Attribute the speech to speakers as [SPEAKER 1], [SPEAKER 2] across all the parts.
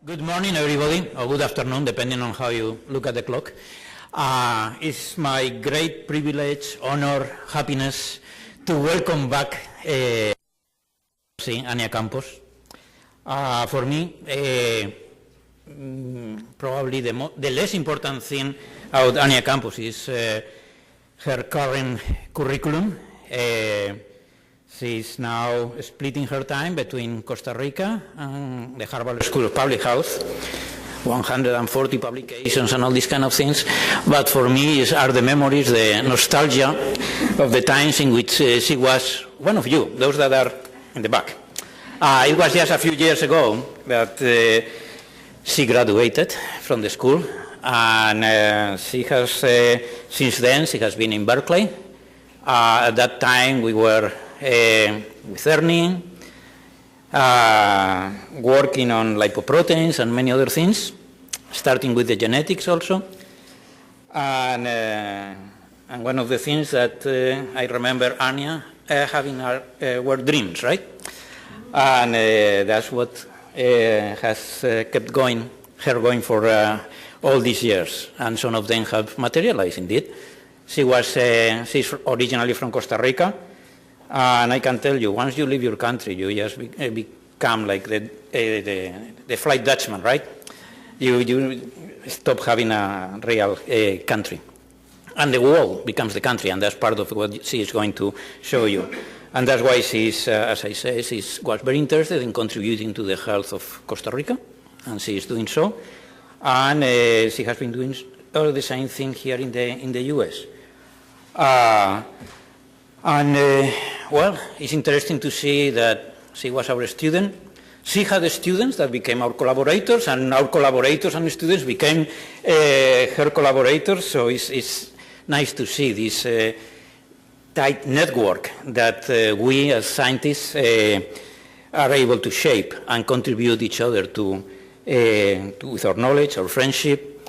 [SPEAKER 1] Good morning, everybody, or good afternoon, depending on how you look at the clock. It's my great privilege, honor, happiness to welcome back Hannia Campos. For me, probably the less important thing about Hannia Campos is her current curriculum. She's now splitting her time between Costa Rica and the Harvard School of Public Health, 140 publications and all these kind of things. But for me, are the memories, the nostalgia of the times in which she was one of you, those that are in the back. It was just a few years ago that she graduated from the school, and she has, since then, she has been in Berkeley. At that time, we were with Ernie, working on lipoproteins and many other things, starting with the genetics also. And one of the things that I remember Hannia having were dreams, right? And that's what has kept her going for all these years. And some of them have materialized indeed. She's originally from Costa Rica. And I can tell you, once you leave your country, you just become like the flight Dutchman, right? You stop having a real country. And the world becomes the country, and that's part of what she is going to show you. And that's why she's, as I say, she was very interested in contributing to the health of Costa Rica, and she is doing so. And she has been doing all the same thing here in the US. Well, it's interesting to see that she was our student. She had students that became our collaborators, and our collaborators and students became her collaborators. So it's nice to see this tight network that we as scientists are able to shape and contribute each other to with our knowledge, our friendship.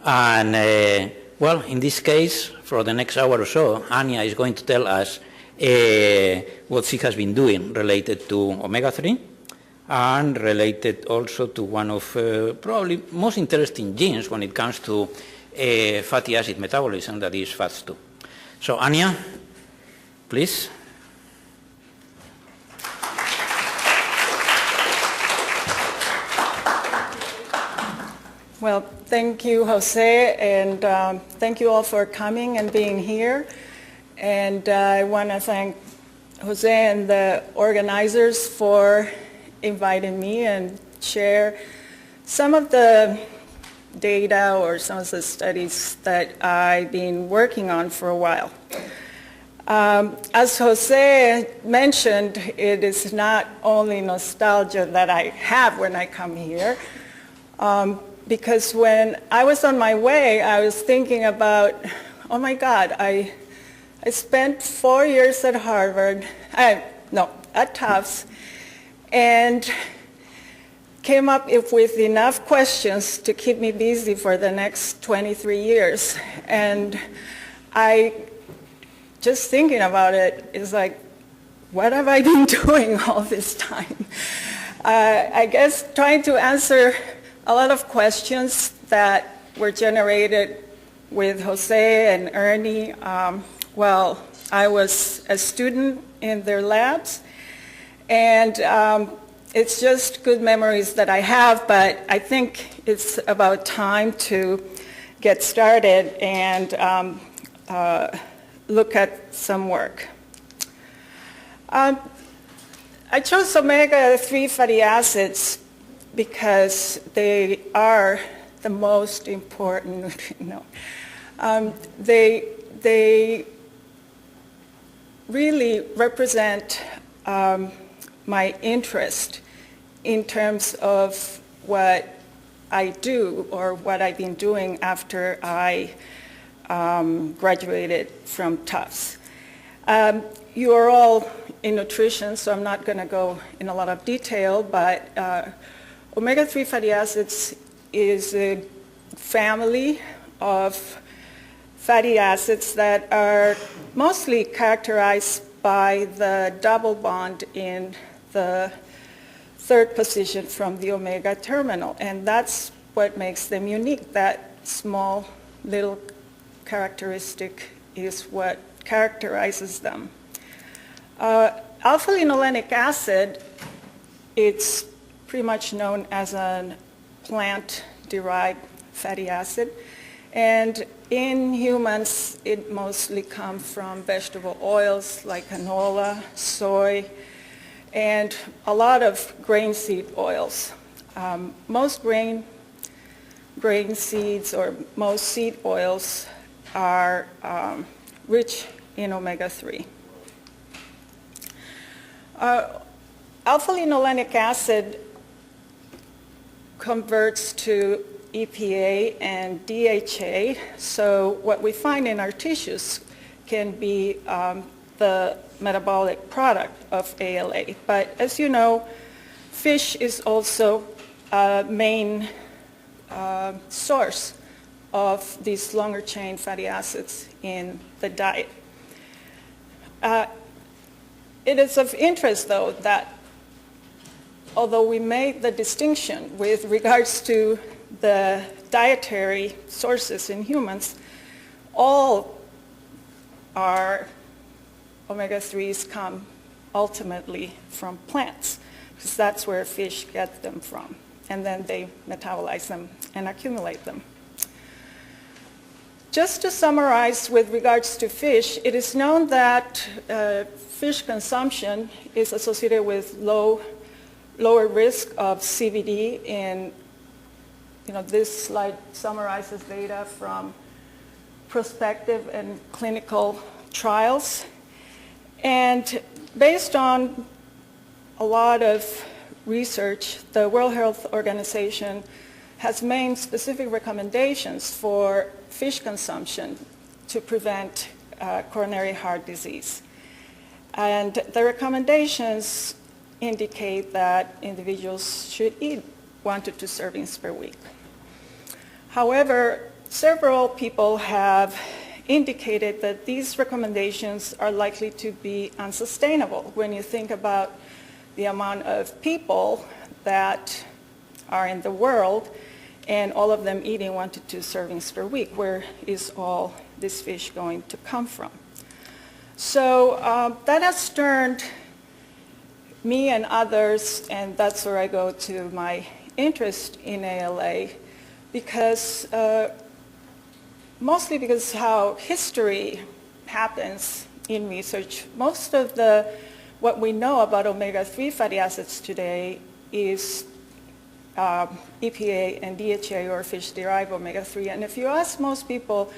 [SPEAKER 1] And well, in this case, for the next hour or so, Hannia is going to tell us what she has been doing related to omega-3 and related also to one of probably most interesting genes when it comes to fatty acid metabolism, that is FAST2. So Hannia, please.
[SPEAKER 2] Well, thank you, Jose, and thank you all for coming and being here. And I want to thank Jose and the organizers for inviting me and share some of the data or some of the studies that I've been working on for a while. As Jose mentioned, it is not only nostalgia that I have when I come here, because when I was on my way, I was thinking about, oh my God, I spent 4 years at Harvard, at Tufts, and came up with enough questions to keep me busy for the next 23 years. And just thinking about it is like, what have I been doing all this time? I guess trying to answer a lot of questions that were generated with Jose and Ernie. Well, I was a student in their labs, and it's just good memories that I have, but I think it's about time to get started and look at some work. I chose omega-3 fatty acids because they are the most important. They really represent my interest in terms of what I do or what I've been doing after I graduated from Tufts. You are all in nutrition, so I'm not going to go in a lot of detail, but omega-3 fatty acids is a family of fatty acids that are mostly characterized by the double bond in the third position from the omega terminal, and that's what makes them unique. That small little characteristic is what characterizes them. Alpha-linolenic acid, it's pretty much known as a plant-derived fatty acid, and in humans it mostly comes from vegetable oils like canola, soy, and a lot of grain seed oils. Most grain seeds or most seed oils are rich in omega-3. Alpha-linolenic acid converts to EPA and DHA, so what we find in our tissues can be the metabolic product of ALA. But as you know, fish is also a main source of these longer chain fatty acids in the diet. It is of interest, though, that although we made the distinction with regards to the dietary sources in humans, all our omega-3s come ultimately from plants, because that's where fish get them from, and then they metabolize them and accumulate them. Just to summarize with regards to fish, it is known that fish consumption is associated with lower risk of CVD in, this slide summarizes data from prospective and clinical trials. And based on a lot of research, the World Health Organization has made specific recommendations for fish consumption to prevent coronary heart disease. And the recommendations indicate that individuals should eat 1 to 2 servings per week. However, several people have indicated that these recommendations are likely to be unsustainable when you think about the amount of people that are in the world and all of them eating 1 to 2 servings per week. Where is all this fish going to come from? So that has turned me and others, and that's where I go to my interest in ALA, because mostly because how history happens in research. Most of what we know about omega-3 fatty acids today is EPA and DHA, or fish-derived omega-3. And if you ask most people,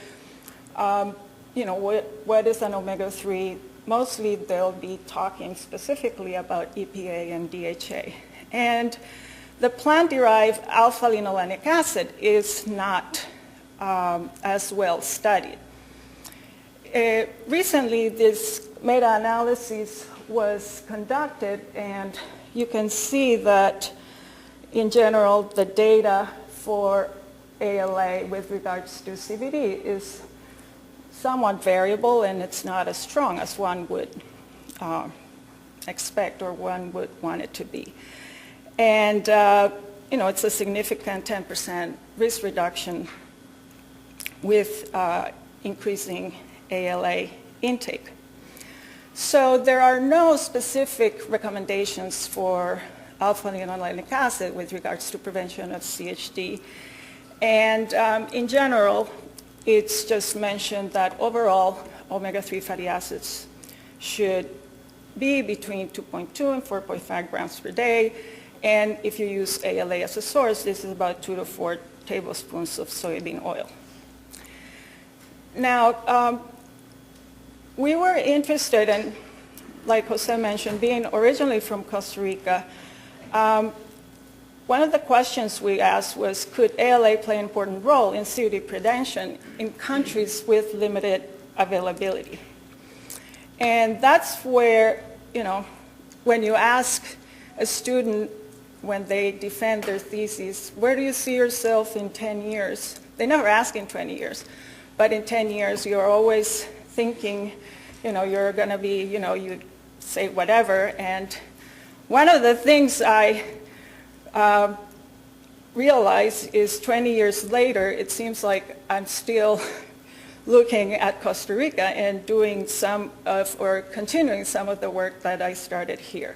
[SPEAKER 2] what is an omega-3, mostly they'll be talking specifically about EPA and DHA. And the plant-derived alpha-linolenic acid is not as well studied. Recently, this meta-analysis was conducted, and you can see that in general, the data for ALA with regards to CVD is somewhat variable, and it's not as strong as one would expect or one would want it to be. And it's a significant 10% risk reduction with increasing ALA intake. So there are no specific recommendations for alpha-linolenic acid with regards to prevention of CHD. And in general, it's just mentioned that overall omega-3 fatty acids should be between 2.2 and 4.5 grams per day. And if you use ALA as a source, this is about 2 to 4 tablespoons of soybean oil. Now, we were interested in, like Jose mentioned, being originally from Costa Rica, one of the questions we asked was, could ALA play an important role in COD prevention in countries with limited availability? And that's where, when you ask a student when they defend their thesis, where do you see yourself in 10 years? They never ask in 20 years, but in 10 years you're always thinking, you're going to be, you say whatever. And one of the things I realize is 20 years later, it seems like I'm still looking at Costa Rica and doing some of, or continuing some of the work that I started here.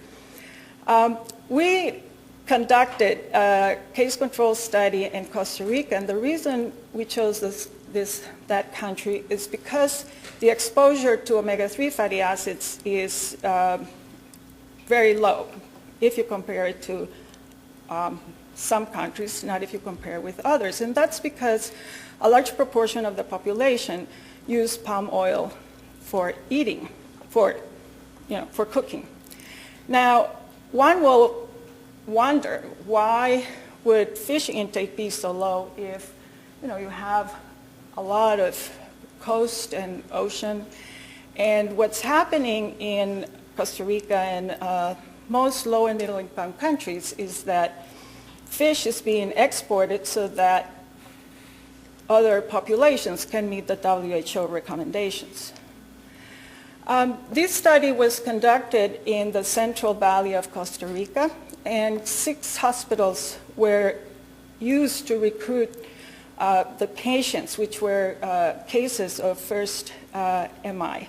[SPEAKER 2] We conducted a case control study in Costa Rica, and the reason we chose that country is because the exposure to omega-3 fatty acids is very low if you compare it to some countries, not if you compare with others. And that's because a large proportion of the population use palm oil for eating, for cooking. Now, one will wonder, why would fish intake be so low if you have a lot of coast and ocean? And what's happening in Costa Rica and most low and middle income countries is that fish is being exported so that other populations can meet the WHO recommendations. This study was conducted in the Central Valley of Costa Rica, and 6 hospitals were used to recruit the patients, which were cases of first MI.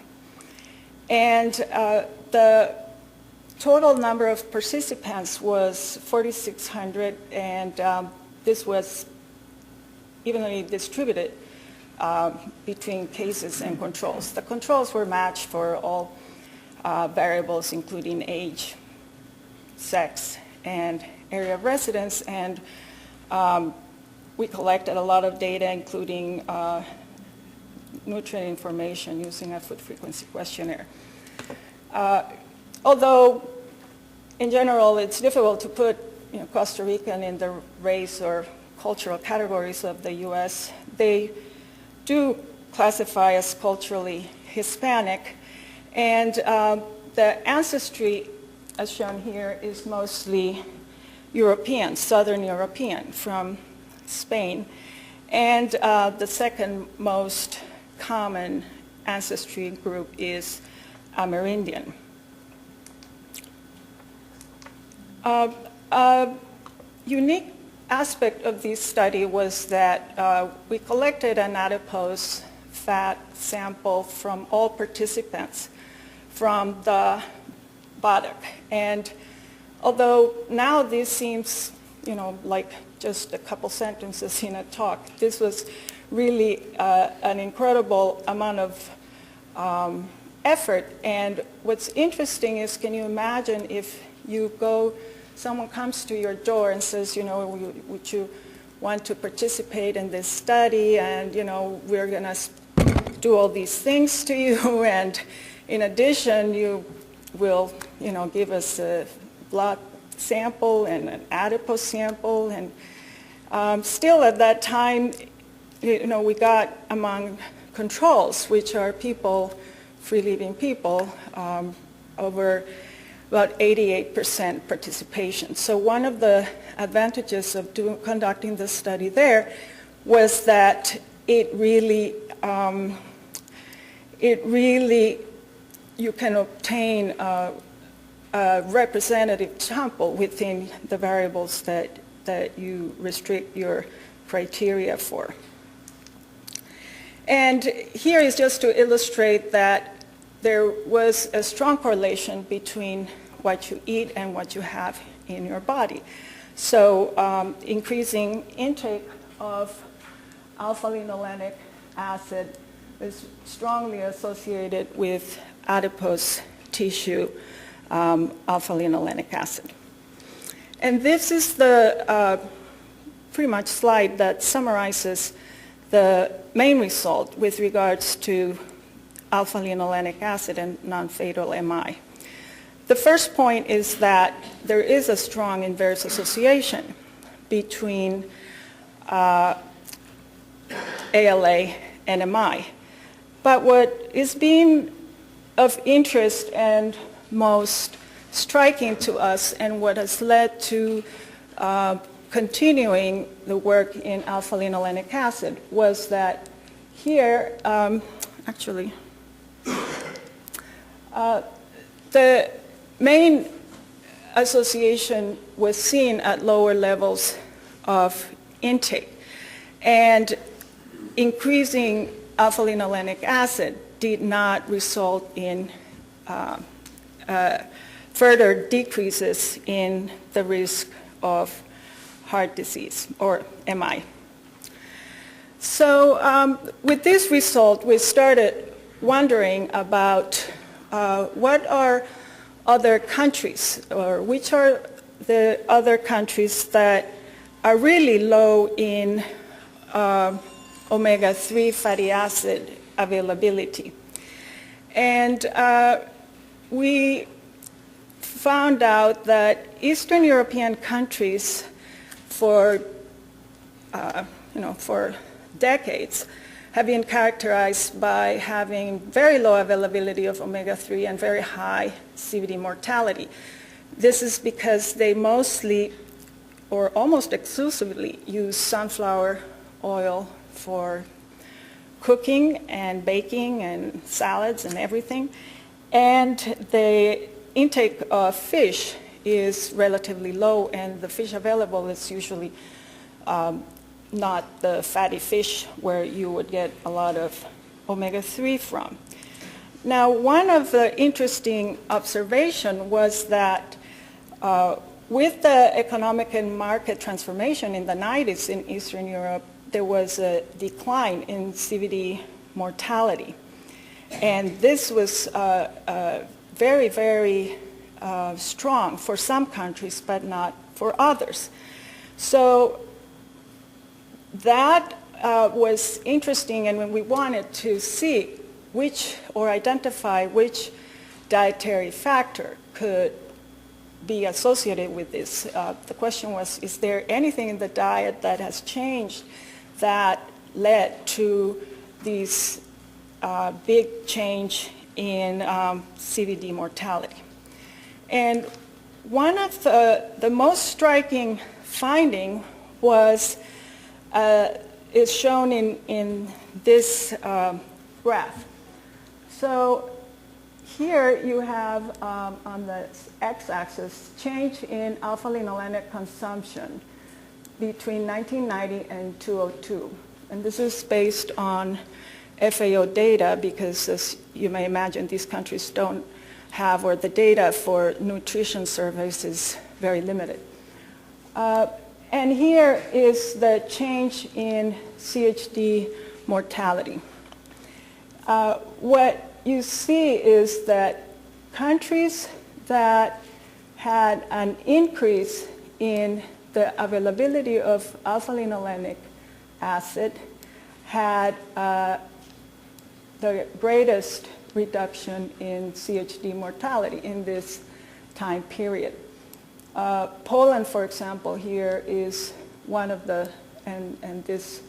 [SPEAKER 2] And the total number of participants was 4,600, and this was evenly distributed between cases and controls. The controls were matched for all variables, including age, sex, and area of residence, and we collected a lot of data, including nutrient information using a food frequency questionnaire. Although, in general, it's difficult to put Costa Rican in the race or cultural categories of the U.S., they do classify as culturally Hispanic, and the ancestry, as shown here, is mostly European, Southern European from Spain, and the second most common ancestry group is Amerindian. A unique aspect of this study was that we collected an adipose fat sample from all participants from the buttock. And although now this seems, like just a couple sentences in a talk, this was really an incredible amount of effort. And what's interesting is, can you imagine if someone comes to your door and says, would you want to participate in this study, and we're going to do all these things to you, and in addition you will give us a blood sample and an adipose sample. And still at that time, we got among controls, which are people, free-living people, over about 88% participation. So one of the advantages of conducting this study there was that it really you can obtain a representative sample within the variables that you restrict your criteria for. And here is just to illustrate that there was a strong correlation between what you eat and what you have in your body. So increasing intake of alpha-linolenic acid is strongly associated with adipose tissue alpha-linolenic acid. And this is the pretty much slide that summarizes the main result with regards to alpha-linolenic acid and non-fatal MI. The first point is that there is a strong inverse association between ALA and MI. But what is being of interest and most striking to us, and what has led to continuing the work in alpha-linolenic acid, was that here, the main association was seen at lower levels of intake. And increasing alpha-linolenic acid did not result in further decreases in the risk of heart disease, or MI. So with this result, we started wondering about what are other countries, or which are the other countries that are really low in omega-3 fatty acid availability. And we found out that Eastern European countries for decades have been characterized by having very low availability of omega-3 and very high CVD mortality. This is because they mostly, or almost exclusively, use sunflower oil for cooking and baking and salads and everything. And the intake of fish is relatively low, and the fish available is usually not the fatty fish where you would get a lot of omega-3 from. Now, one of the interesting observations was that with the economic and market transformation in the 90s in Eastern Europe, there was a decline in CVD mortality. And this was very, very strong for some countries, but not for others. So that was interesting, and when we wanted to see which, or identify which dietary factor could be associated with this, the question was, is there anything in the diet that has changed that led to this big change in CVD mortality? And one of the most striking finding was is shown in this graph. So here you have on the x-axis change in alpha-linolenic consumption between 1990 and 2002. And this is based on FAO data because, as you may imagine, these countries don't have, or the data for nutrition surveys is very limited. And here is the change in CHD mortality. What you see is that countries that had an increase in the availability of alpha-linolenic acid had the greatest reduction in CHD mortality in this time period. Poland, for example, here is one of the, and this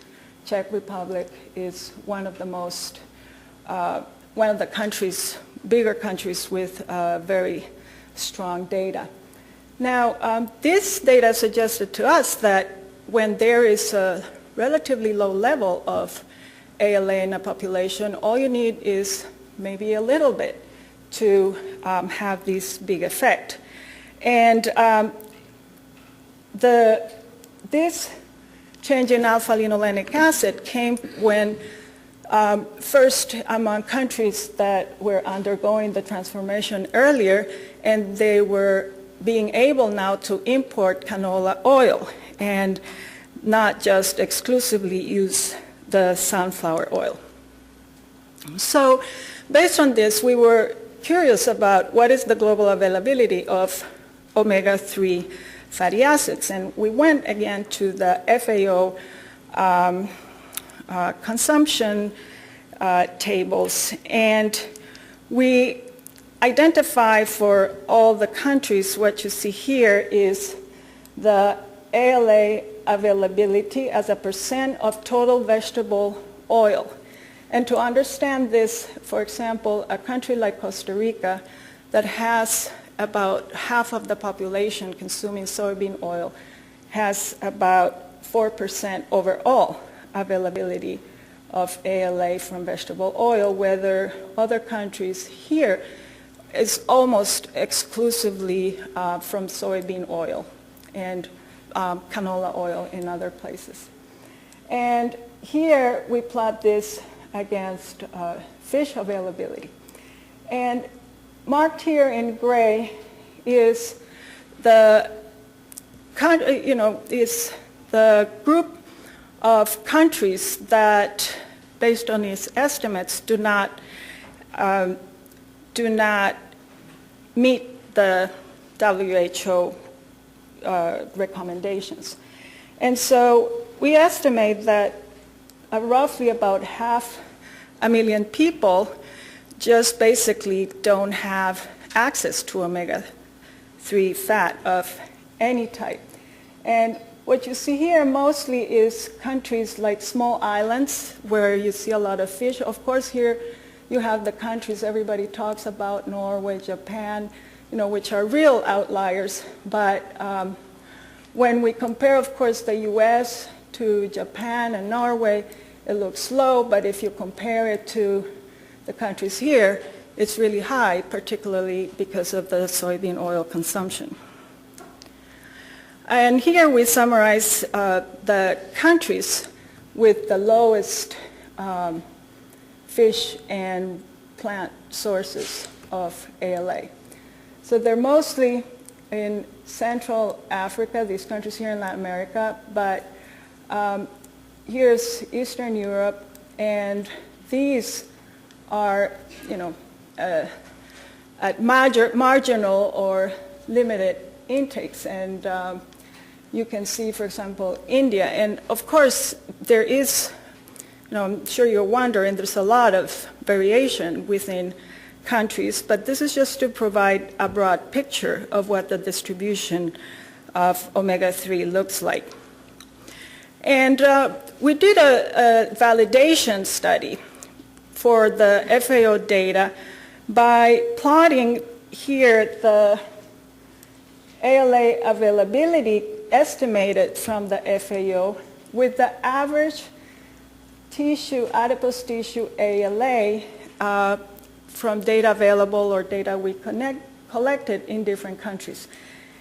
[SPEAKER 2] Czech Republic is one of the most, one of the countries, bigger countries with very strong data. Now, this data suggested to us that when there is a relatively low level of ALA in a population, all you need is maybe a little bit to have this big effect. And this change in alpha-linolenic acid came when first among countries that were undergoing the transformation earlier, and they were being able now to import canola oil and not just exclusively use the sunflower oil. So based on this, we were curious about what is the global availability of omega-3 fatty acids. And we went again to the FAO consumption tables, and we identify for all the countries, what you see here is the ALA availability as a percent of total vegetable oil. And to understand this, for example, a country like Costa Rica that has about half of the population consuming soybean oil has about 4% overall availability of ALA from vegetable oil, whether other countries here is almost exclusively from soybean oil and canola oil in other places. And here we plot this against fish availability. And marked here in gray is the group of countries that, based on these estimates, do not meet the WHO recommendations. And so we estimate that roughly about 500,000 people just basically don't have access to omega-3 fat of any type. And what you see here mostly is countries like small islands where you see a lot of fish. Of course, here you have the countries everybody talks about, Norway, Japan, which are real outliers. But when we compare, of course, the US to Japan and Norway, it looks low. But if you compare it to the countries here, it's really high, particularly because of the soybean oil consumption. And here we summarize the countries with the lowest fish and plant sources of ALA. So they're mostly in Central Africa, these countries here in Latin America, but here's Eastern Europe, and these are, at marginal or limited intakes. And you can see, for example, India. And of course, there is, I'm sure you're wondering, there's a lot of variation within countries, but this is just to provide a broad picture of what the distribution of omega-3 looks like. And we did a validation study for the FAO data by plotting here the ALA availability estimated from the FAO with the average tissue, adipose tissue ALA from data available or data we collected in different countries.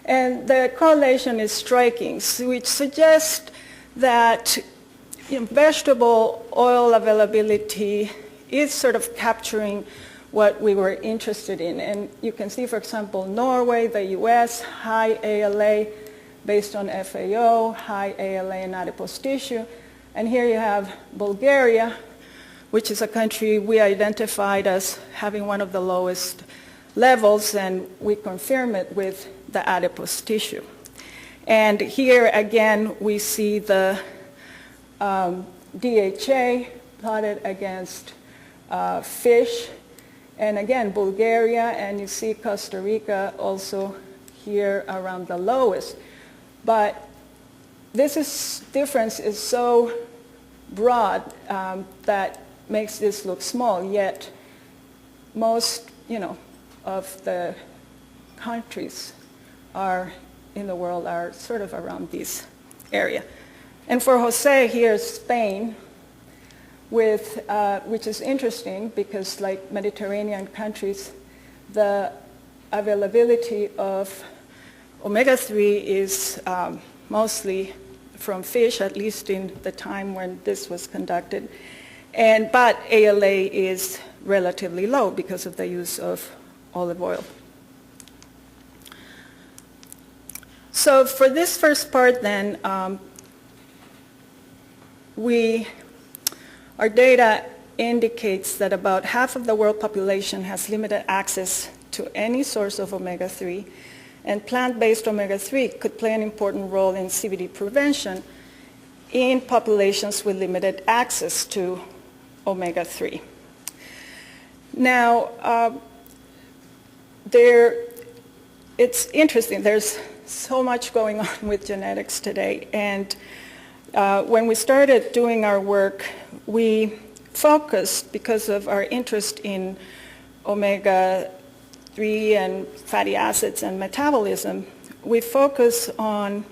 [SPEAKER 2] And the correlation is striking, which suggests that vegetable oil availability is sort of capturing what we were interested in. And you can see, for example, Norway, the US, high ALA based on FAO, high ALA in adipose tissue. And here you have Bulgaria, which is a country we identified as having one of the lowest levels, and we confirm it with the adipose tissue. And here again, we see the DHA plotted against fish. And again, Bulgaria, and you see Costa Rica also here around the lowest. But this difference is so broad that makes this look small, yet most, of the countries in the world are sort of around this area. And for Jose, here's Spain, which is interesting because, like Mediterranean countries, the availability of omega-3 is mostly from fish, at least in the time when this was conducted. But ALA is relatively low because of the use of olive oil. So for this first part then, our data indicates that about half of the world population has limited access to any source of omega-3, and plant-based omega-3 could play an important role in CVD prevention in populations with limited access to omega-3. Now, it's interesting. There's so much going on with genetics today, and when we started doing our work, we focused, because of our interest in omega-3 and fatty acids and metabolism, we focus on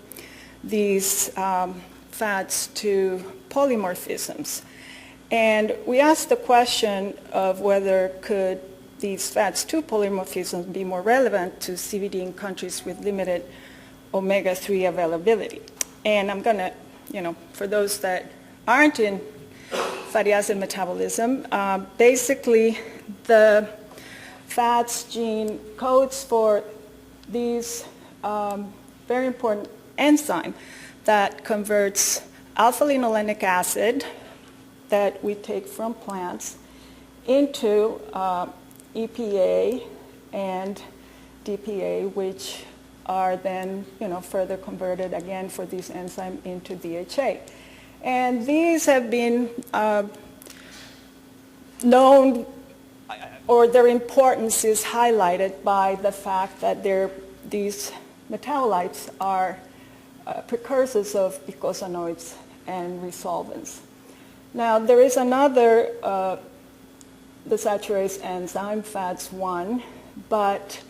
[SPEAKER 2] these fats to polymorphisms. And we asked the question of whether could these FATS2 polymorphisms be more relevant to CVD in countries with limited omega-3 availability. And I'm going to, for those that aren't in fatty acid metabolism, basically the FATS gene codes for these very important enzyme that converts alpha-linolenic acid that we take from plants into EPA and DPA, which are then further converted again for this enzyme into DHA. And these have been known, or their importance is highlighted by the fact that these metabolites are precursors of eicosanoids and resolvents. Now, there is another desaturase enzyme, FATS1, but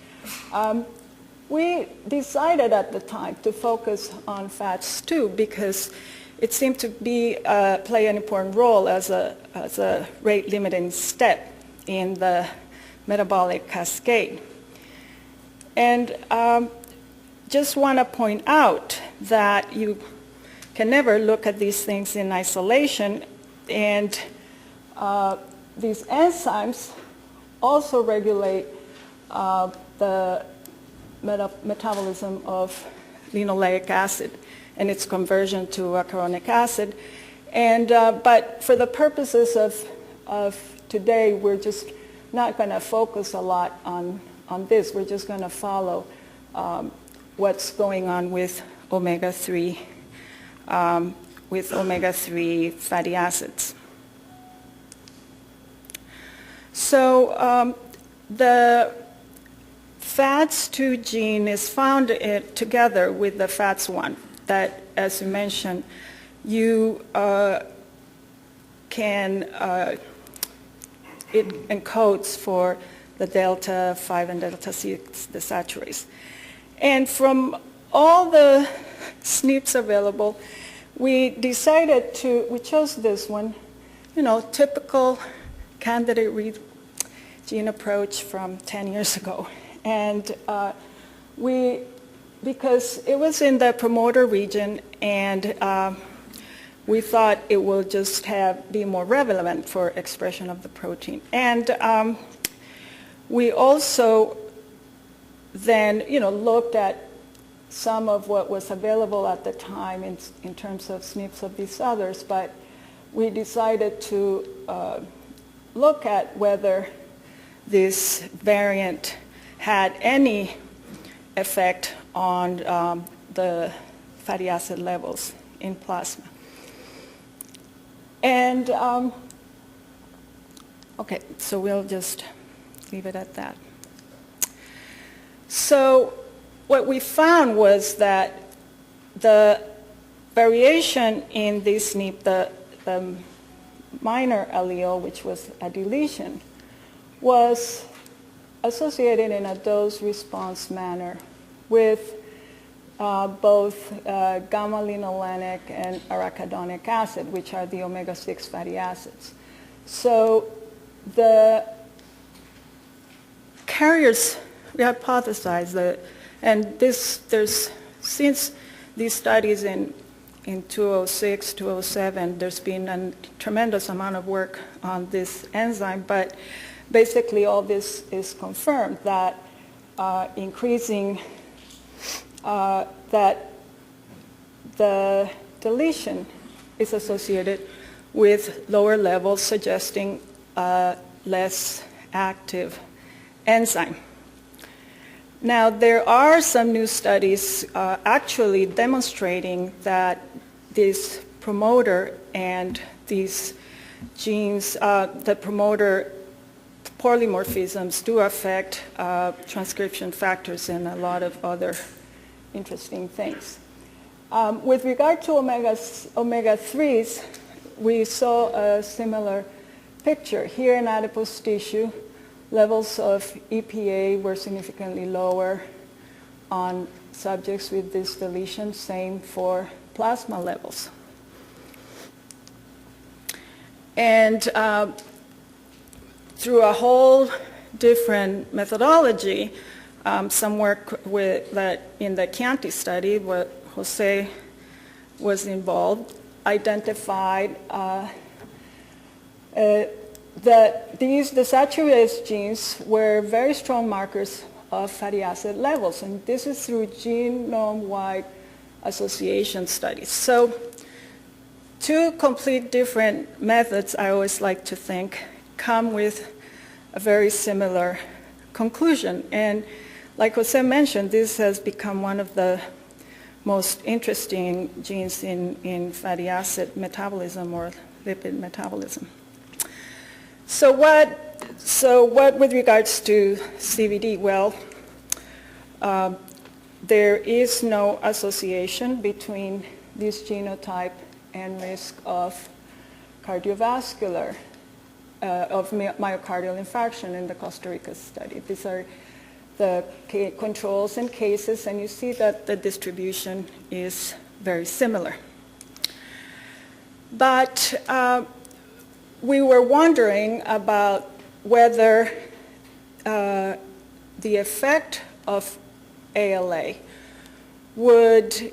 [SPEAKER 2] we decided at the time to focus on FATS2 because it seemed to play an important role as a rate-limiting step in the metabolic cascade. And just want to point out that you can never look at these things in isolation, and these enzymes also regulate the metabolism of linoleic acid and its conversion to acronic acid. And but for the purposes of today, we're just not going to focus a lot on this. We're just going to follow what's going on with omega-3 fatty acids. So the FATS2 gene is found together with the FATS1 that, as you mentioned, you it encodes for the delta 5 and delta 6 desaturase. And from all the SNPs available, we chose this one, typical candidate read gene approach from 10 years ago. And because it was in the promoter region, and we thought it will just be more relevant for expression of the protein. And we also then, looked at some of what was available at the time in terms of SNPs of these others, but we decided to look at whether this variant had any effect on the fatty acid levels in plasma. And, okay, so we'll just leave it at that. So what we found was that the variation in this SNP, the minor allele, which was a deletion, was associated in a dose-response manner with both gamma-linolenic and arachidonic acid, which are the omega-6 fatty acids. So the carriers, we hypothesized that, and since these studies in 2006, 2007, there's been a tremendous amount of work on this enzyme, but basically all this is confirmed that increasing that the deletion is associated with lower levels, suggesting a less active enzyme. Now, there are some new studies actually demonstrating that this promoter and these genes, the promoter polymorphisms do affect transcription factors and a lot of other interesting things. With regard to omega-3s, we saw a similar picture. Here in adipose tissue, levels of EPA were significantly lower on subjects with this deletion, same for plasma levels. And through a whole different methodology. Some work that in the Chianti study, where Jose was involved, identified that the saturated genes were very strong markers of fatty acid levels, and this is through genome-wide association studies. So two complete different methods, I always like to think, come with a very similar conclusion. And like Jose mentioned, this has become one of the most interesting genes in fatty acid metabolism or lipid metabolism. So what with regards to CVD? Well, there is no association between this genotype and risk of cardiovascular, of myocardial infarction in the Costa Rica study. These are the controls and cases, and you see that the distribution is very similar. But we were wondering about whether the effect of ALA would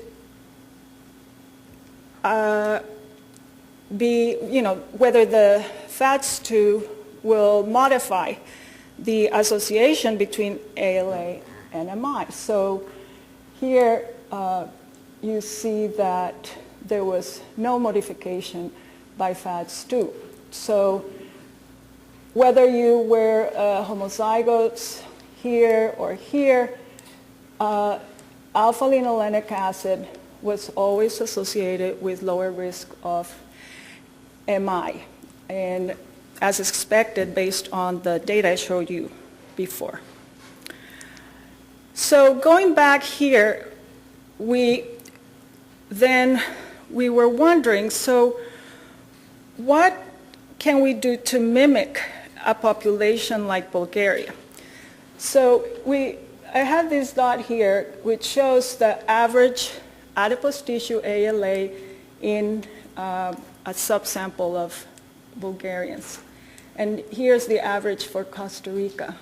[SPEAKER 2] be, whether the FATS2 will modify the association between ALA and MI. So here you see that there was no modification by FATS2. So whether you were homozygotes here or here, alpha-linolenic acid was always associated with lower risk of MI, and as expected based on the data I showed you before. So going back here, we were wondering, so what can we do to mimic a population like Bulgaria? So I have this dot here which shows the average adipose tissue ALA in a subsample of Bulgarians. And here's the average for Costa Rica.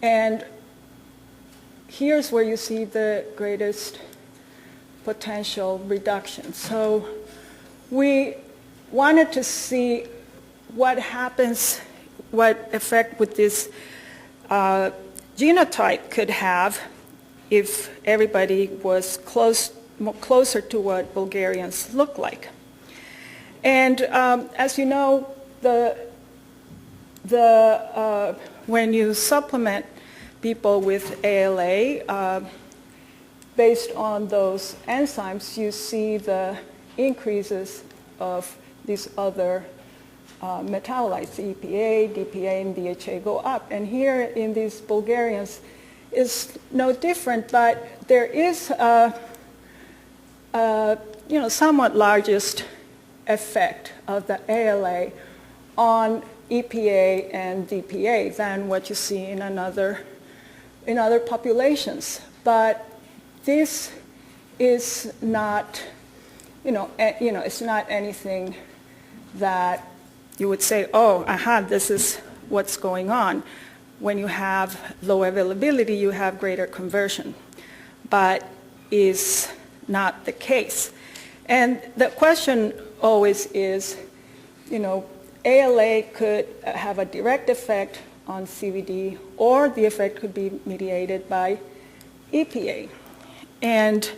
[SPEAKER 2] And here's where you see the greatest potential reduction. So we wanted to see what happens, what effect would this genotype could have if everybody was closer to what Bulgarians look like. And as you know, when you supplement people with ALA, based on those enzymes, you see the increases of these other metabolites, EPA, DPA, and DHA go up. And here in these Bulgarians is no different, but there is a somewhat largest effect of the ALA on EPA and DPA than what you see in other populations. But this is not, it's not anything that you would say, oh, aha, this is what's going on. When you have low availability, you have greater conversion, but is not the case. And the question always is, ALA could have a direct effect on CVD, or the effect could be mediated by EPA. And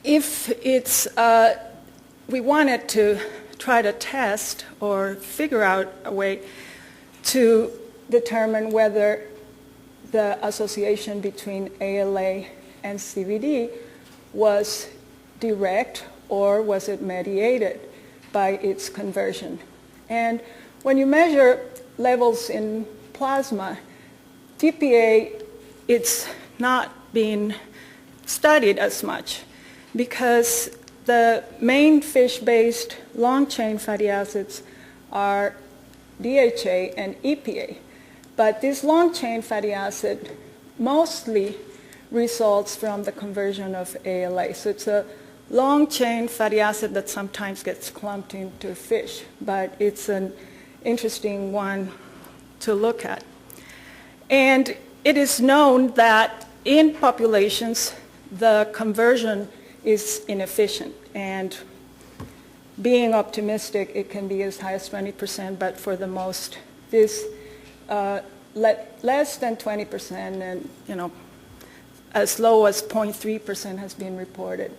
[SPEAKER 2] if it's, we wanted to try to test or figure out a way to determine whether the association between ALA and CVD was direct or was it mediated by its conversion. And when you measure levels in plasma, DPA, it's not being studied as much because the main fish-based long-chain fatty acids are DHA and EPA. But this long-chain fatty acid mostly results from the conversion of ALA. So it's a long-chain fatty acid that sometimes gets clumped into fish, but it's an interesting one to look at. And it is known that in populations, the conversion is inefficient. And being optimistic, it can be as high as 20%, but for the most, this less than 20%, and as low as 0.3% has been reported,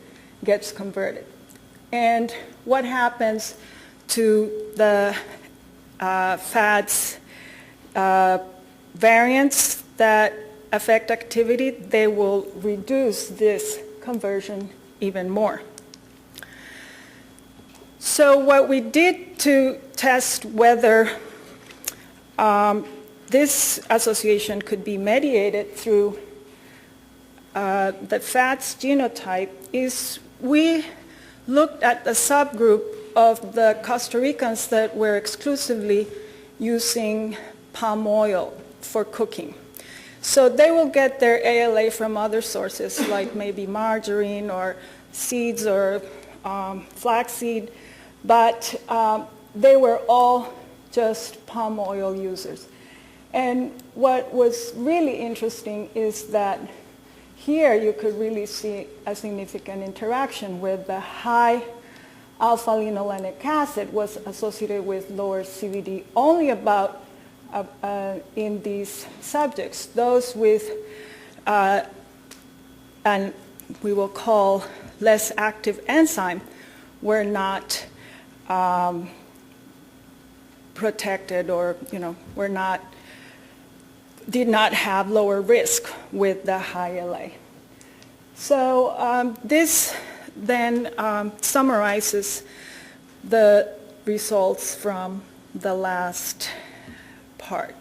[SPEAKER 2] gets converted. And what happens to the fats variants that affect activity? They will reduce this conversion even more. So what we did to test whether this association could be mediated through the fats genotype is we looked at the subgroup of the Costa Ricans that were exclusively using palm oil for cooking. So they will get their ALA from other sources like maybe margarine or seeds or flaxseed, but they were all just palm oil users. And what was really interesting is that here you could really see a significant interaction with the high alpha-linolenic acid was associated with lower CVD only about in these subjects. Those with, and we will call less active enzyme, were not protected or were not, did not have lower risk with the high LA. So this then summarizes the results from the last part.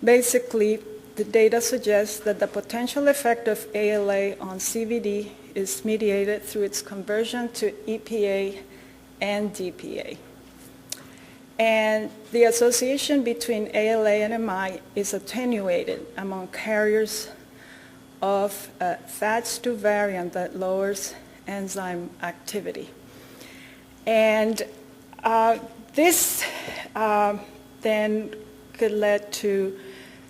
[SPEAKER 2] Basically, the data suggests that the potential effect of ALA on CVD is mediated through its conversion to EPA and DPA. And the association between ALA and MI is attenuated among carriers of a FATS2 variant that lowers enzyme activity. And this then could lead to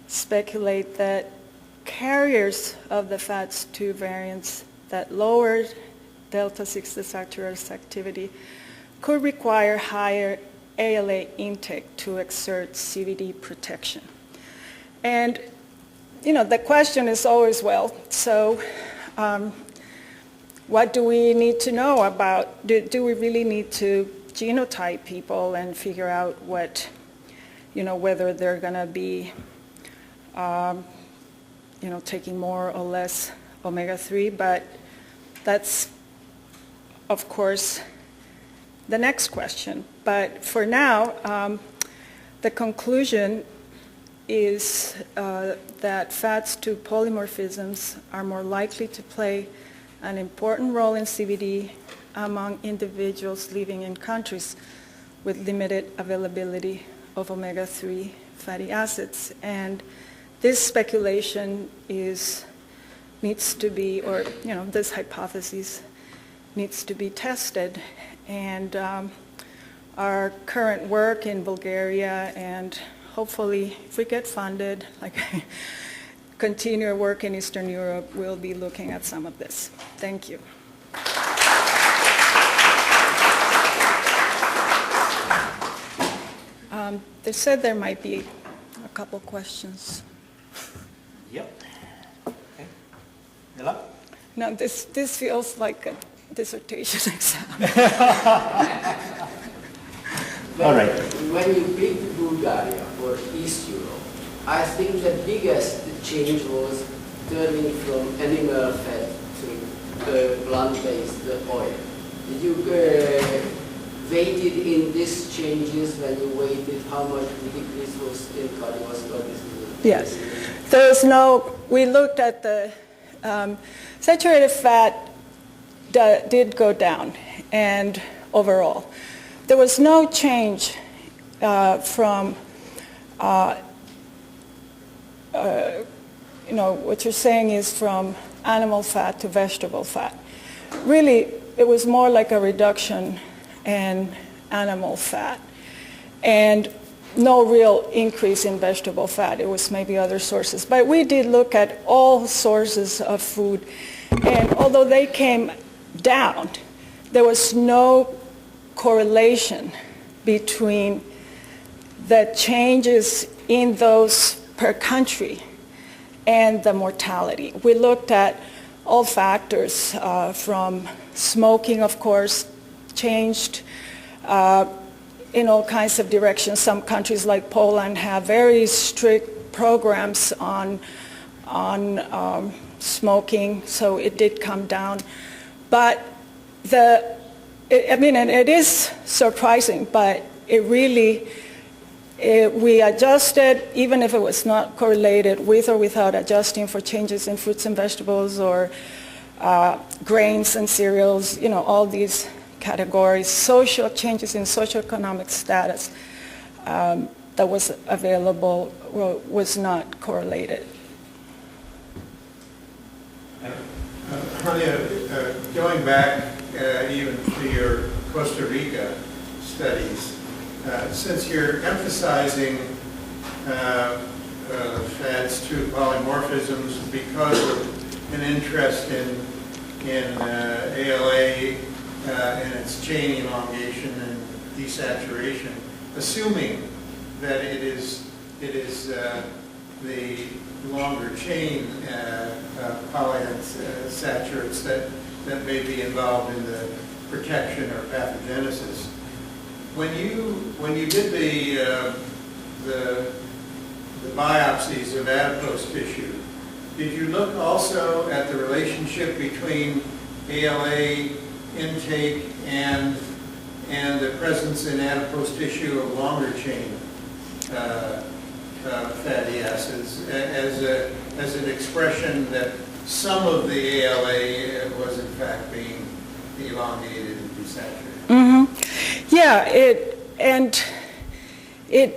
[SPEAKER 2] speculate that carriers of the FATS2 variants that lowered delta-6 desaturase activity could require higher ALA intake to exert CVD protection. And the question is always, well, so what do we need to know about, do we really need to genotype people and figure out what, whether they're going to be, taking more or less omega-3, but that's, of course, the next question. But for now, the conclusion is that FATS2 polymorphisms are more likely to play an important role in CVD among individuals living in countries with limited availability of omega-3 fatty acids. And this speculation needs to be, or this hypothesis needs to be tested. And our current work in Bulgaria, and hopefully if we get funded, continue our work in Eastern Europe, we'll be looking at some of this. Thank you. They said there might be a couple questions.
[SPEAKER 1] Yep. Okay. Ella?
[SPEAKER 2] No, this feels like a dissertation exam.
[SPEAKER 1] All right.
[SPEAKER 3] When you picked Bulgaria or East Europe, I think the biggest change was turning from animal fat to plant-based oil. Did you weighted in these changes when you weighted how much the decrease was in cardiovascular disease?
[SPEAKER 2] Yes. There's we looked at the saturated fat did go down, and overall. There was no change from, what you're saying is from animal fat to vegetable fat. Really, it was more like a reduction in animal fat. And no real increase in vegetable fat. It was maybe other sources. But we did look at all sources of food, and although they came down, there was no correlation between the changes in those per country and the mortality. We looked at all factors from smoking, of course, changed in all kinds of directions. Some countries like Poland have very strict programs on smoking, so it did come down. But and it is surprising, but it really, we adjusted, even if it was not correlated with or without adjusting for changes in fruits and vegetables or grains and cereals, all these categories, social changes in socioeconomic status that was available was not correlated.
[SPEAKER 4] Hannia, going back even to your Costa Rica studies, since you're emphasizing fats to polymorphisms because of an interest in ALA and its chain elongation and desaturation, assuming that it is the longer chain polyunsaturates that may be involved in the protection or pathogenesis. When you did the biopsies of adipose tissue, did you look also at the relationship between ALA intake and the presence in adipose tissue of longer chain fatty acids as an expression that some of the ALA was in fact being elongated and desaturated?
[SPEAKER 2] Mm-hmm. Yeah, it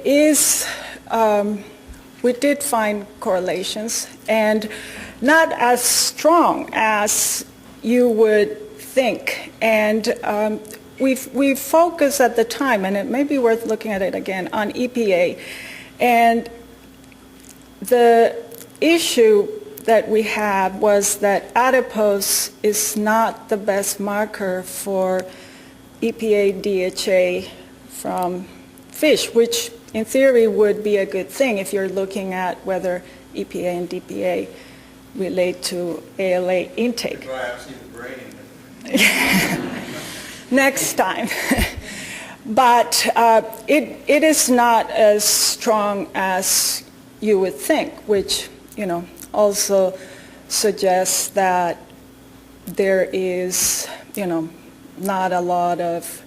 [SPEAKER 2] is. We did find correlations, and not as strong as you would think. And we focused at the time, and it may be worth looking at it again, on EPA. And the issue that we had was that adipose is not the best marker for EPA DHA from fish, which in theory would be a good thing if you're looking at whether EPA and DPA relate to ALA intake.
[SPEAKER 4] Biopsy the brain.
[SPEAKER 2] Next time. But it is not as strong as you would think, which also suggests that there is not a lot of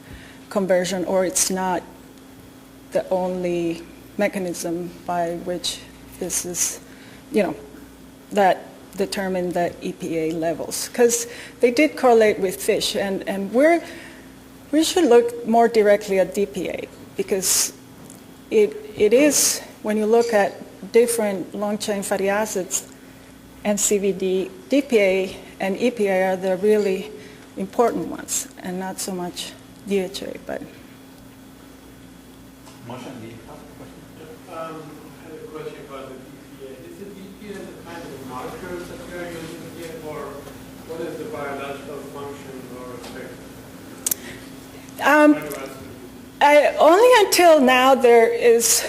[SPEAKER 2] conversion, or it's not the only mechanism by which this is, that determine the EPA levels. Because they did correlate with fish, and we should look more directly at DPA, because it is, when you look at different long-chain fatty acids and CVD, DPA and EPA are the really important ones, and not so much DHA. But
[SPEAKER 1] Moshe, do you have a question?
[SPEAKER 5] I had a question about the DPA. Is the DPA the kind of markers that you are using here, or what is the biological function or effect?
[SPEAKER 2] Only until now there is,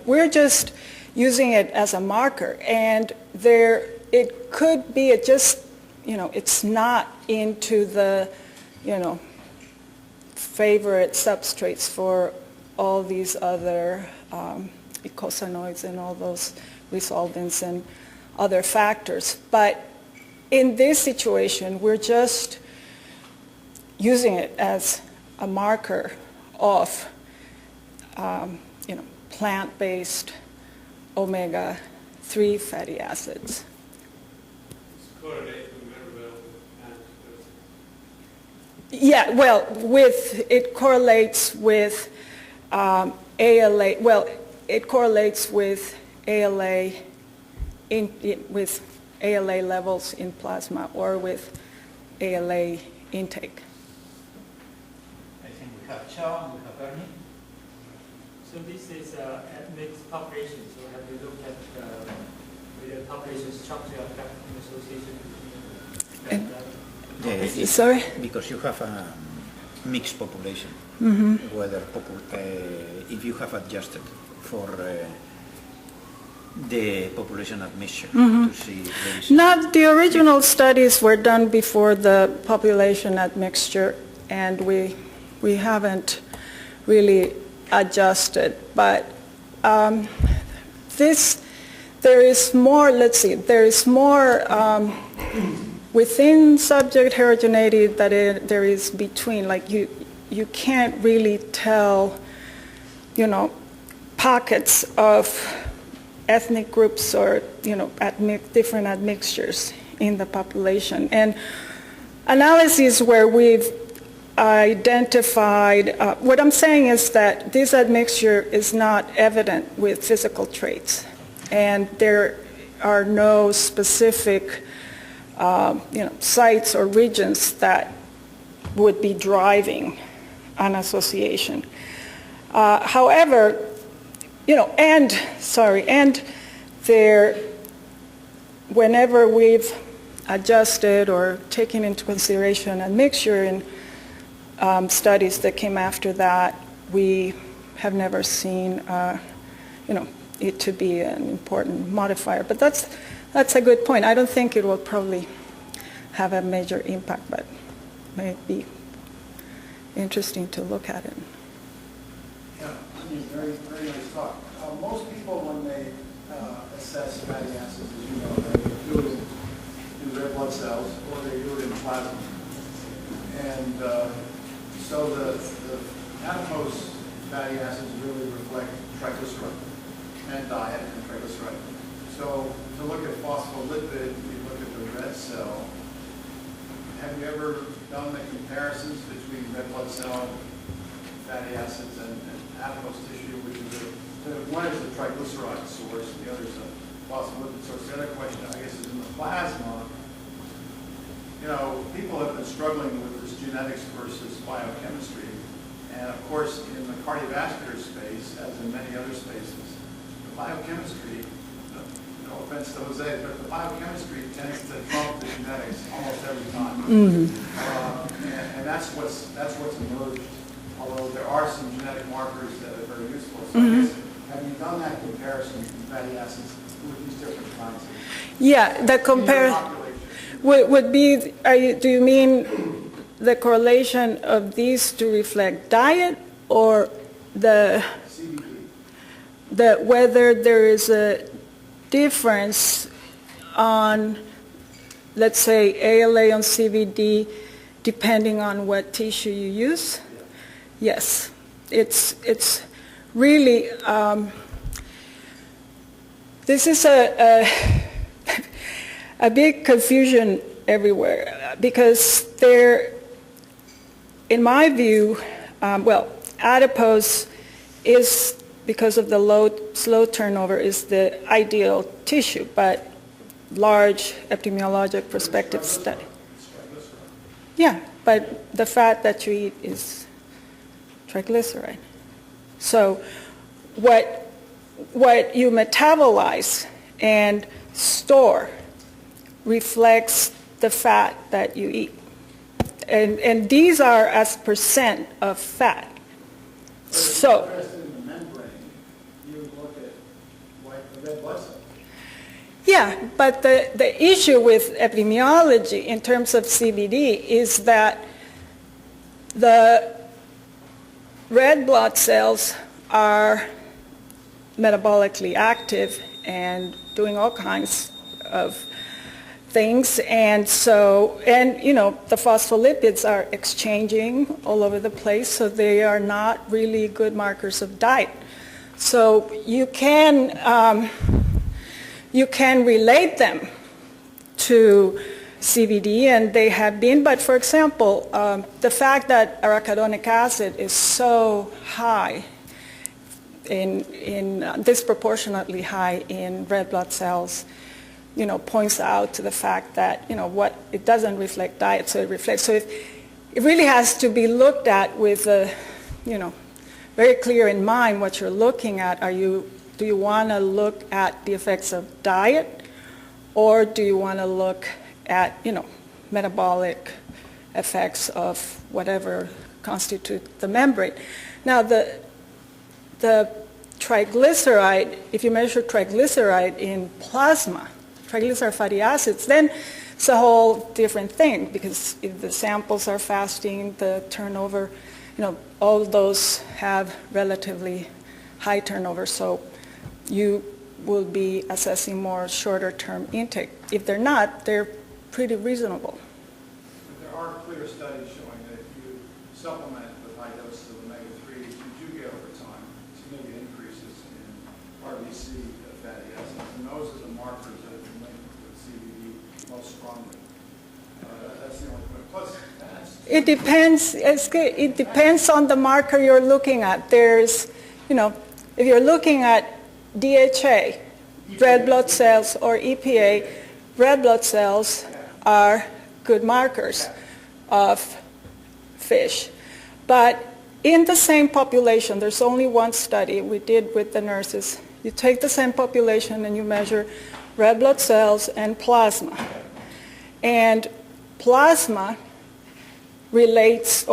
[SPEAKER 2] we're just using it as a marker, and it could be it's not into the, favorite substrates for all these other eicosanoids and all those resolvins and other factors. But in this situation, we're just using it as a marker of, plant-based omega-3 fatty acids.
[SPEAKER 5] It's correlating very well with plant.
[SPEAKER 2] Yeah, well, it correlates with ALA. Well, it correlates with ALA with ALA levels in plasma or with ALA intake.
[SPEAKER 1] I think we have Chao, we have Ernie.
[SPEAKER 6] So this is ethnic population. So have you looked at the population structure effect association between
[SPEAKER 1] Yes,
[SPEAKER 2] Sorry?
[SPEAKER 1] because you have a mixed population. Whether if you have adjusted for the population admission to see there is
[SPEAKER 2] Not, the original studies were done before the population admixture, and we haven't really adjusted. But there is more, let's see, there is more within subject heterogeneity that there is between. Like you can't really tell, pockets of ethnic groups or, different admixtures in the population. And analyses where we've identified, what I'm saying is that this admixture is not evident with physical traits. And there are no specific, sites or regions that would be driving an association. However, and there, whenever we've adjusted or taken into consideration admixture in studies that came after that, we have never seen, it to be an important modifier. But that's a good point. I don't think it will probably have a major impact, but may be interesting to look at it.
[SPEAKER 7] Yeah, very, very nice talk. Most people, when they assess fatty acids, as you know, they do it in red blood cells or they do it in plasma. And so the adipose fatty acids really reflect triglyceride and diet and triglyceride. So to look at phospholipid, you look at the red cell. Have you ever done the comparisons between red blood cell fatty acids and adipose tissue, which is one is the triglyceride source, the other is a phospholipid source. The other question, I guess, is in the plasma. People have been struggling with this genetics versus biochemistry. And of course, in the cardiovascular space, as in many other spaces, the biochemistry, no offense to Jose, but the biochemistry tends to trump the genetics almost every time. And that's what's emerged. Although there are some genetic markers that are very useful. So I guess, have you done that comparison of fatty acids with these different kinds of?
[SPEAKER 2] Yeah, the comparison would be, do you mean the correlation of these to reflect diet or the
[SPEAKER 7] CBD?
[SPEAKER 2] Whether there is a difference on, let's say, ALA on CVD depending on what tissue you use? Yes, it's really, this is a big confusion everywhere because there, in my view, adipose is, because of the slow turnover, is the ideal tissue, but large epidemiologic prospective study. Yeah, but the fat that you eat is triglyceride. So what you metabolize and store reflects the fat that you eat. And these are as percent of fat. So
[SPEAKER 7] In the membrane, you look at the red blood cell.
[SPEAKER 2] yeah, but the issue with epidemiology in terms of CVD is that the red blood cells are metabolically active and doing all kinds of things, and the phospholipids are exchanging all over the place, so they are not really good markers of diet. So you can relate them to CVD, and they have been, but for example, the fact that arachidonic acid is so high, disproportionately high in red blood cells, points out to the fact that, it doesn't reflect diet, so it reflects. So it really has to be looked at with, very clear in mind what you're looking at. Do you want to look at the effects of diet, or do you want to look at, metabolic effects of whatever constitute the membrane? Now, the triglyceride, if you measure triglyceride in plasma, triglyceride fatty acids, then it's a whole different thing, because if the samples are fasting, the turnover, all those have relatively high turnover, so you will be assessing more shorter-term intake. If they're not, they're pretty reasonable.
[SPEAKER 7] There are clear studies showing that if you supplement with high doses of omega-3, you do get over time significant increases in RBC fatty acids, and those are the markers that have been linked with CVD most strongly. That's the only point. Plus,
[SPEAKER 2] it depends. It depends on the marker you're looking at. There's, if you're looking at DHA, red blood cells, or EPA, red blood cells are good markers of fish. But in the same population, there's only one study we did with the nurses. You take the same population and you measure red blood cells and plasma. And plasma relates,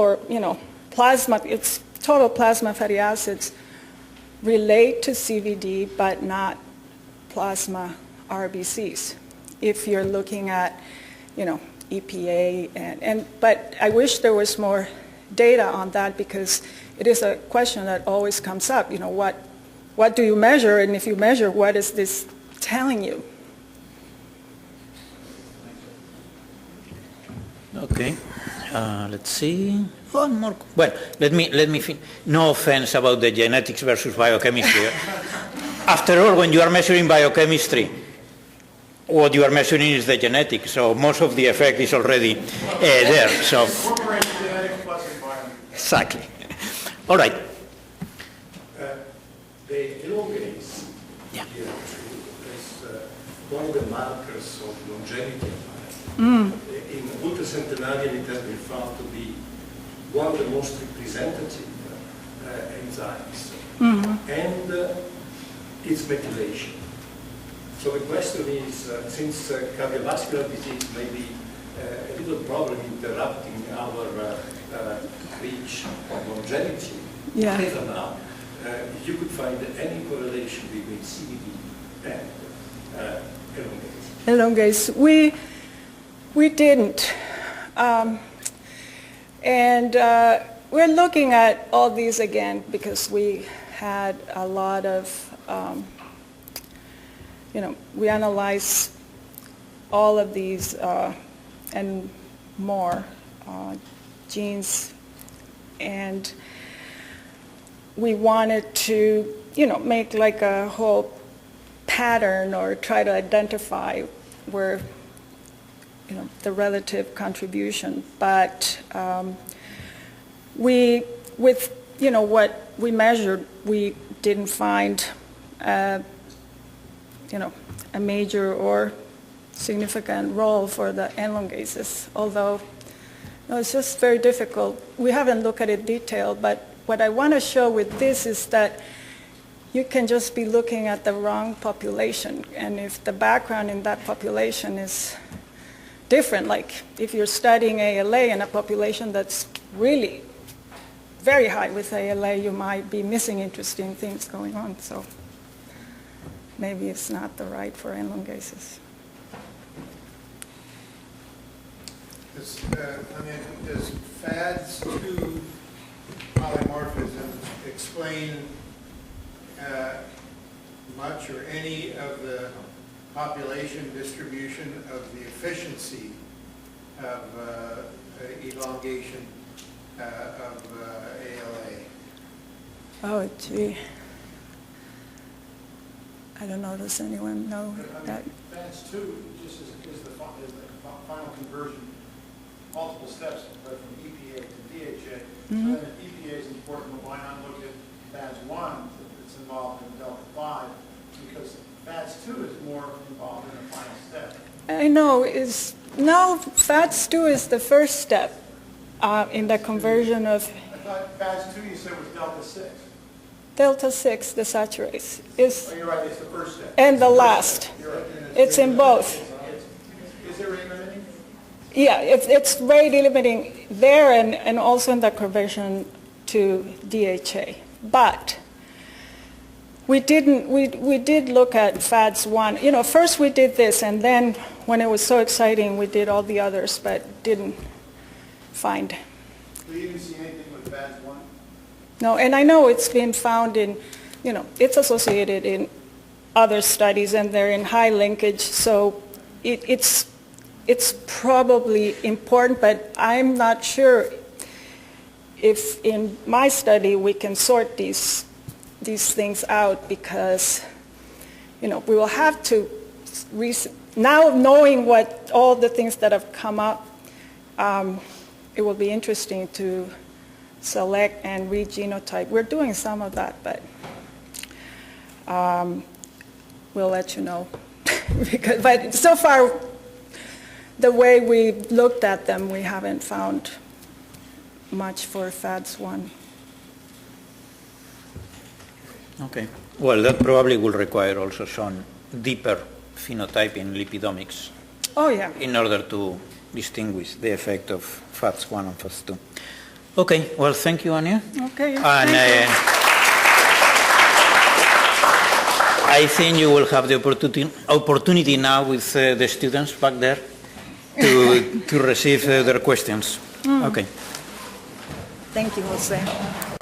[SPEAKER 2] plasma, it's total plasma fatty acids relate to CVD, but not plasma RBCs. If you're looking at, EPA, but I wish there was more data on that, because it is a question that always comes up. What do you measure, and if you measure, what is this telling you?
[SPEAKER 1] Okay. Let's see. One more. Well, let me no offense about the genetics versus biochemistry. After all, when you are measuring biochemistry, what you are measuring is the genetics, so most of the effect is already there. So exactly. All right.
[SPEAKER 8] The elongase is one of the markers of longevity. In ultracentenarian, it has been found to be one of the most representative enzymes, and its methylation. So the question is, since cardiovascular disease may be a little problem interrupting our reach of longevity, even now, you could find any correlation between CVD and elongase.
[SPEAKER 2] Elongase. We didn't. We're looking at all these again because we had a lot of, we analyzed all of these and more genes, and we wanted to, make like a whole pattern or try to identify where the relative contribution, but with what we measured, we didn't find a major or significant role for the elongases, although it's just very difficult. We haven't looked at it detailed, but what I want to show with this is that you can just be looking at the wrong population, and if the background in that population is different, like if you're studying ALA in a population that's really very high with ALA, you might be missing interesting things going on. So maybe it's not the right for elongases.
[SPEAKER 4] Does FADS2 polymorphism explain much or any of the population distribution of the efficiency of elongation of ALA?
[SPEAKER 2] Oh, gee. I don't know. Does anyone know that?
[SPEAKER 7] FADS2 just is the final conversion, multiple steps, but from EPA to DHA. So then if EPA is important, why not look at FADS1 that's involved in delta 5? Because FADS2 is more involved in the final step.
[SPEAKER 2] I know. No, FADS2 is the first step in the conversion of.
[SPEAKER 7] I thought FADS2 you said was delta 6.
[SPEAKER 2] Delta 6 desaturase is,
[SPEAKER 7] Oh, you're right, it's the first step.
[SPEAKER 2] and the last.
[SPEAKER 7] You're right.
[SPEAKER 2] It's in both.
[SPEAKER 7] Is it rate limiting?
[SPEAKER 2] Yeah, it's rate limiting there and also in the conversion to DHA. But we did look at FADS1. You know, first we did this, and then when it was so exciting, we did all the others, but didn't find.
[SPEAKER 7] So you didn't see anything with FADS1?
[SPEAKER 2] No, and I know it's been found in, you know, it's associated in other studies, and they're in high linkage, so it's probably important, but I'm not sure if in my study we can sort these things out, because, you know, we will have to, now knowing what all the things that have come up, it will be interesting to select and re-genotype. We're doing some of that, but we'll let you know. But so far, the way we looked at them, we haven't found much for FADS1.
[SPEAKER 1] Okay. Well, that probably will require also some deeper phenotyping lipidomics
[SPEAKER 2] Oh, yeah.
[SPEAKER 1] in order to distinguish the effect of FADS1 and FADS2. Okay. Well, thank you, Hannia.
[SPEAKER 2] Okay.
[SPEAKER 1] And
[SPEAKER 2] thank you.
[SPEAKER 1] I think you will have the opportunity now with the students back there to receive their questions. Okay.
[SPEAKER 2] Thank you, Jose.